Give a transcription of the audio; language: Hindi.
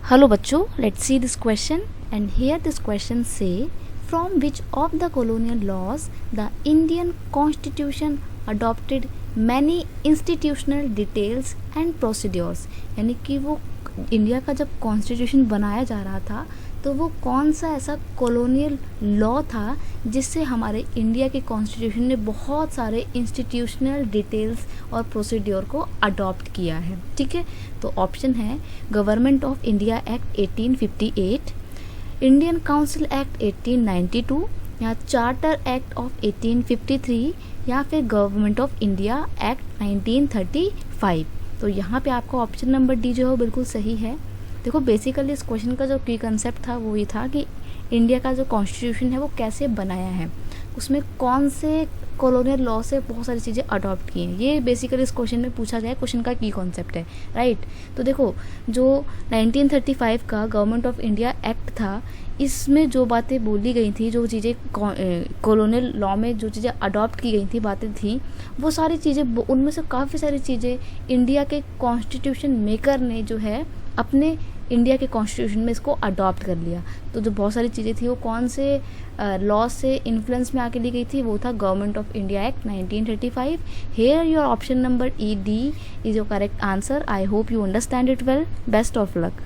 Hello बच्चों, let's see this question. And here this question say, from which of the colonial laws the Indian Constitution adopted many institutional details and procedures. यानी कि वो इंडिया का जब कॉन्स्टिट्यूशन बनाया जा रहा था तो वो कौन सा ऐसा कॉलोनियल लॉ था जिससे हमारे इंडिया के कॉन्स्टिट्यूशन ने बहुत सारे इंस्टीट्यूशनल डिटेल्स और प्रोसीड्योर को अडॉप्ट किया है. ठीक है, तो ऑप्शन है government of India act 1858, Indian council act 1892 या चार्टर एक्ट ऑफ 1853 या फिर गवर्नमेंट ऑफ इंडिया एक्ट 1935. तो यहाँ पे आपका ऑप्शन नंबर डी जो है बिल्कुल सही है. देखो बेसिकली इस क्वेश्चन का जो की कंसेप्ट था वो ये था कि इंडिया का जो कॉन्स्टिट्यूशन है वो कैसे बनाया है, उसमें कौन से कॉलोनियल लॉ से बहुत सारी चीज़ें अडॉप्ट की हैं. ये बेसिकली इस क्वेश्चन में पूछा गया है, क्वेश्चन का की कॉन्सेप्ट है, राइट. तो देखो जो 1935 का गवर्नमेंट ऑफ इंडिया एक्ट था, इसमें जो बातें बोली गई थी, जो चीज़ें कॉलोनियल लॉ में जो चीज़ें अडॉप्ट की गई थी, बातें थी, वो सारी चीज़ें, उनमें से काफ़ी सारी चीज़ें इंडिया के कॉन्स्टिट्यूशन मेकर ने जो है अपने इंडिया के कॉन्स्टिट्यूशन में इसको अडॉप्ट कर लिया. तो जो बहुत सारी चीज़ें थी वो कौन से लॉ से इन्फ्लुएंस में आके ली गई थी, वो था government of India act 1935. Here your option number E D is your correct answer. I hope you understand it well. Best of luck.